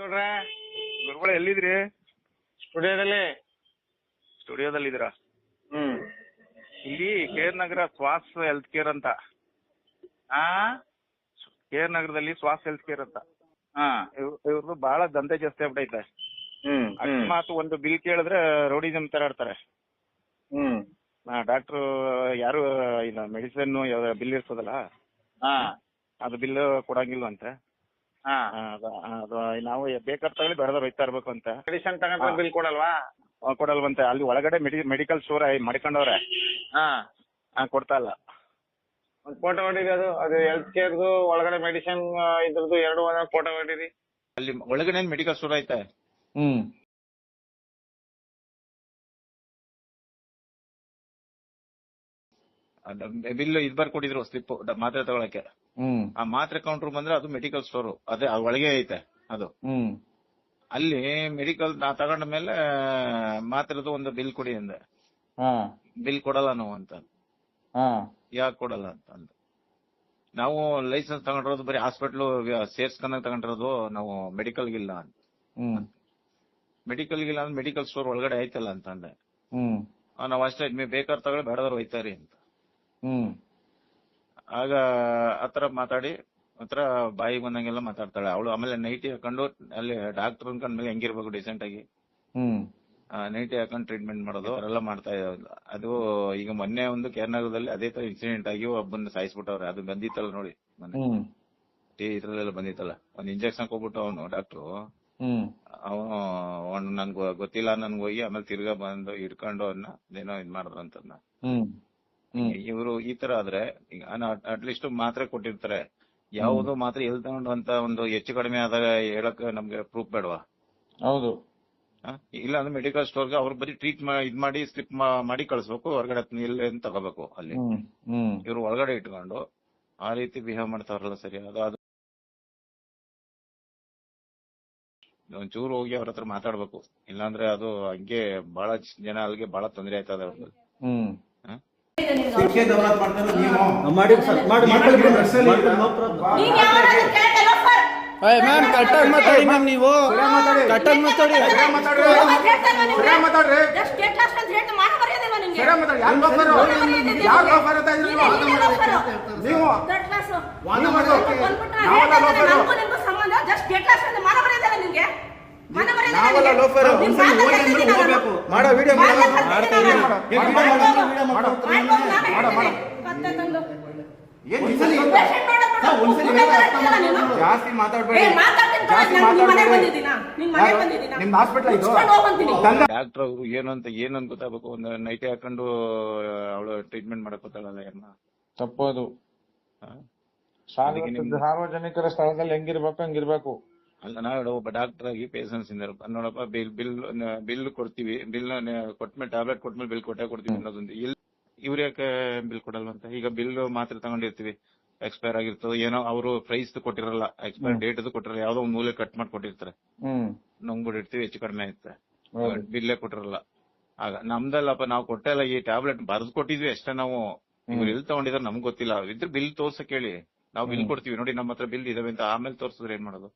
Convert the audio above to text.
ನೋಡ್ರೆ ಗುರುಗಳು ಎಲ್ಲಿದ್ರಿ? ಸ್ಟುಡಿಯೋದಲ್ಲಿ ಇದ್ದೀರಾ? ಇಲ್ಲಿ ಕೇರ್ ನಗರ ಸ್ವಾಸ್ ಹೆಲ್ತ್ ಕೇರ್ ಅಂತ. ಕೇರ್ ನಗರದಲ್ಲಿ ಸ್ವಾಸ್ ಹೆಲ್ತ್ ಕೇರ್ ಅಂತ. ಇವ್ರದ್ದು ಬಹಳ ದಂಧೆ ಜಾಸ್ತಿ ಆಗ್ಬಿಟ್ಟೈತೆ. ಅಕಸ್ಮಾತ್ ಒಂದು ಬಿಲ್ ಕೇಳಿದ್ರೆ ರೌಡಿಸಮ್ ತರ ಆಡ್ತಾರೆ. ಡಾಕ್ಟ್ರು ಯಾರು ಇಲ್ಲ ಮೆಡಿಸಿನ್ ಬಿಲ್ ಇರ್ತದಲ್ಲ ಅದು ಬಿಲ್ ಕೊಡಂಗಿಲ್ವಂತೆ. ಅದು ನಾವು ಬೇಕಾದ ತಗೊಳ್ಳಿ ಬೆಳೆದ ರೈತಾ ಇರ್ಬೇಕು ಅಂತ. ಮೆಡಿಸಿನ್ ತಗೊಂಡ್ರೆ ಬಿಲ್ ಕೊಡಲ್ವಾ? ಕೊಡಲ್ವಂತೆ. ಅಲ್ಲಿ ಒಳಗಡೆ ಮೆಡಿಕಲ್ ಸ್ಟೋರ್ ಮಾಡ್ಕೊಂಡವ್ರೆ. ಕೊಡ್ತಾ ಇಲ್ಲ. ಒಂದು ಫೋಟೋ ಹೊಡೀರಿ. ಅದು ಹೆಲ್ತ್ ಕೇರ್ದು ಒಳಗಡೆ ಮೆಡಿಸಿನ್ ಇದ್ರದ್ದು ಎರಡು ಫೋಟೋ ಹೊಡೀರಿ. ಅಲ್ಲಿ ಒಳಗಡೆ ಮೆಡಿಕಲ್ ಸ್ಟೋರ್ ಐತೆ. ಬಿಲ್ ಇದು ಬರ್ಕೊಟ್ಟಿದ್ರು ಸ್ಲಿಪ್ ಮಾತ್ರೆ ತಗೊಳಕ್ಕೆ. ಆ ಮಾತ್ರೆ ಕೌಂಟರ್ ಬಂದ್ರೆ ಅದು ಮೆಡಿಕಲ್ ಸ್ಟೋರ್ ಅದೇ ಒಳಗೆ ಐತೆ ಅದು. ಅಲ್ಲಿ ಮೆಡಿಕಲ್ ನಾ ತಗೊಂಡ ಮೇಲೆ ಮಾತ್ರೆದು ಒಂದು ಬಿಲ್ ಕೊಡಿ ಅಂದೆ. ಬಿಲ್ ಕೊಡಲ್ಲ ನಾವು ಅಂತ. ಯಾಕೆ ಕೊಡಲ್ಲ ಅಂತ ನಾವು ಲೈಸೆನ್ಸ್ ತಗೊಂಡಿರೋದು ಬರೀ ಹಾಸ್ಪಿಟ್ಲು ಸೇರ್ಸ್ಕೊಂಡಾಗ ತಗೊಂಡಿರೋದು, ನಾವು ಮೆಡಿಕಲ್ಗಿಲ್ಲ ಅಂತ. ಮೆಡಿಕಲ್ಗಿಲ್ಲ ಅಂದ್ರೆ ಮೆಡಿಕಲ್ ಸ್ಟೋರ್ ಒಳಗಡೆ ಐತಲ್ಲ ಅಂತ ಅಂದೆ. ನಾವು ಅಷ್ಟೇ ಬೇಕಾದ್ರೆ ತಗೊಳ್ಳಿ ಬೇಡದವ್ರು ಒಯ್ತಾರಿ ಅಂತ. ಆಗ ಆತರ ಮಾತಾಡಿ ಹತ್ರ ಬಾಯಿ ಬಂದಂಗೆಲ್ಲ ಮಾತಾಡ್ತಾಳೆ ಅವಳು. ಆಮೇಲೆ ನೈಟಿ ಹಾಕೊಂಡು ಅಲ್ಲಿ ಡಾಕ್ಟರ್ ಅನ್ಕೊಂಡ್ಮೇಲೆ ಹೆಂಗಿರ್ಬೇಕು ಡಿಸೆಂಟ್ ಆಗಿ ನೈಟಿ ಹಾಕೊಂಡು ಟ್ರೀಟ್ಮೆಂಟ್ ಮಾಡೋದು ಅವರೆಲ್ಲ ಮಾಡ್ತಾ ಇದ್ದಾರೆ. ಅದು ಈಗ ಮೊನ್ನೆ ಒಂದು ಕೇರ್ನಗರದಲ್ಲಿ ಅದೇ ತರ ಇನ್ಸಿಡೆಂಟ್ ಆಗಿ ಒಬ್ಬನ ಸಾಯಿಸ್ಬಿಟ್ಟವ್ರೆ. ಅದು ಬಂದಿತ್ತಲ್ಲ ನೋಡಿ ಮೊನ್ನೆ ಇದ್ರಲ್ಲೆಲ್ಲ ಬಂದಿತ್ತಲ್ಲ. ಒಂದ್ ಇಂಜೆಕ್ಷನ್ ಕೊಟ್ಬಿಟ್ಟು ಅವನು ಡಾಕ್ಟ್ರು ಅವನು ನನ್ಗೆ ಗೊತ್ತಿಲ್ಲ ನನ್ಗೆ ಹೋಗಿ ಆಮೇಲೆ ತಿರ್ಗಾ ಬಂದು ಹಿಡ್ಕೊಂಡು ಅವನ್ನ ಏನೋ ಇದ್ ಮಾಡಿದ್ರಂತನ್ನ. ಇವರು ಈ ತರ ಆದ್ರೆ ಈಗ ಅಟ್ಲೀಸ್ಟ್ ಮಾತ್ರೆ ಕೊಟ್ಟಿರ್ತಾರೆ. ಯಾವುದು ಮಾತ್ರೆ ಎಲ್ಲಿ ತಗೊಂಡು ಅಂತ ಒಂದು ಹೆಚ್ಚು ಕಡಿಮೆ ಆದಾಗ ಹೇಳಕ್ ನಮ್ಗೆ ಪ್ರೂಫ್ ಬೇಡವಾ? ಹೌದು. ಇಲ್ಲ ಅಂದ್ರೆ ಮೆಡಿಕಲ್ ಸ್ಟೋರ್ಗೆ ಅವ್ರು ಬರೀ ಟ್ರೀಟ್ ಇದ್ ಮಾಡಿ ಸ್ಲಿಪ್ ಮಾಡಿ ಕಳಿಸ್ಬೇಕು. ಹೊರಗಡೆ ಇಲ್ಲ ಅಂತ ತಗೋಬೇಕು. ಅಲ್ಲಿ ಇವ್ರು ಒಳಗಡೆ ಇಟ್ಕೊಂಡು ಆ ರೀತಿ ಬಿಹೇವ್ ಮಾಡ್ತಾರಲ್ಲ ಸರಿ. ಅದು ಒಂಚೂರು ಹೋಗಿ ಅವ್ರ ಹತ್ರ ಮಾತಾಡ್ಬೇಕು. ಇಲ್ಲಾಂದ್ರೆ ಅದು ಹಂಗೆ ಬಹಳ ಜನ ಅಲ್ಲಿಗೆ ಬಹಳ ತೊಂದರೆ ಆಯ್ತದೆ ಅವ್ರಿಗೆ. ಮ್ಯಾಮ್ ಕರೆಕ್ಟಾಗಿ ಮಾತಾಡಿ ಮ್ಯಾಮ್. ನೀವು ಕರೆಕ್ಟಾಗಿ ಮಾತಾಡಿ. ಜಾಸ್ತಿ ಮಾತಾಡ್ಬೇಡಿ. ಡಾಕ್ಟರ್ ಅವರು ಏನಂತ ಗೊತ್ತಾಗಬೇಕು. ಒಂದು ನೈಟಿ ಹಾಕೊಂಡು ಅವಳು ಟ್ರೀಟ್ಮೆಂಟ್ ಮಾಡಕ್ ಗೊತ್ತಾಗಲ್ಲ ಯಾರನ್ನ. ತಪ್ಪೋದು. ಸಾರ್ವಜನಿಕರ ಸ್ಥಳದಲ್ಲಿ ಹೆಂಗಿರ್ಬೇಕು ಹಂಗಿರ್ಬೇಕು. ಅಲ್ಲ ನಾವು ಒಬ್ಬ ಡಾಕ್ಟರ್ ಆಗಿ ಪೇಷನ್ಸ್ ಇಂದ ನೋಡಪ್ಪ ಬಿಲ್ ಕೊಡ್ತೀವಿ. ಬಿಲ್ ಕೊಟ್ಮೇಲೆ ಟ್ಯಾಬ್ಲೆಟ್ ಕೊಟ್ಮೇಲೆ ಬಿಲ್ ಕೊಟ್ಟೆ ಕೊಡ್ತೀವಿ ಅನ್ನೋದೊಂದು. ಇವ್ರು ಯಾಕೆ ಬಿಲ್ ಕೊಡಲ್ವಂತ? ಈಗ ಬಿಲ್ ಮಾತ್ರ ತಗೊಂಡಿರ್ತೀವಿ, ಎಕ್ಸ್ಪೈರ್ ಆಗಿರ್ತದೆ ಏನೋ. ಅವರು ಪ್ರೈಸ್ ಕೊಟ್ಟಿರಲ್ಲ, ಎಕ್ಸ್ಪೈರ್ ಡೇಟ್ ಕೊಟ್ಟಿರಲ್ಲ, ಯಾವ್ದೋ ಒಂದು ಮೂಲೆ ಕಟ್ ಮಾಡಿ ಕೊಟ್ಟಿರ್ತಾರೆ. ನುಂಗ್ಬಿಟ್ಟಿರ್ತೀವಿ, ಹೆಚ್ಚು ಕಡಿಮೆ ಆಯ್ತದೆ, ಬಿಲ್ಲೇ ಕೊಟ್ಟಿರಲ್ಲ. ಆಗ ನಮ್ದಲ್ಲಪ್ಪ ನಾವು ಕೊಟ್ಟೆಲ್ಲ ಈ ಟ್ಯಾಬ್ಲೆಟ್ ಬರೆದು ಕೊಟ್ಟಿದ್ವಿ ಅಷ್ಟೇ. ನಾವು ಇವ್ರು ಎಲ್ಲಿ ತಗೊಂಡಿದ್ರೆ ನಮ್ಗೆ ಗೊತ್ತಿಲ್ಲ. ಇದ್ರ ಬಿಲ್ ತೋರ್ಸಕ್ ಹೇಳಿ, ನಾವು ಬಿಲ್ ಕೊಡ್ತೀವಿ ನೋಡಿ ನಮ್ಮ ಹತ್ರ ಬಿಲ್ ಇದಾವೆ ಅಂತ. ಆಮೇಲೆ ತೋರ್ಸಿದ್ರೆ ಏನ್ ಮಾಡೋದು?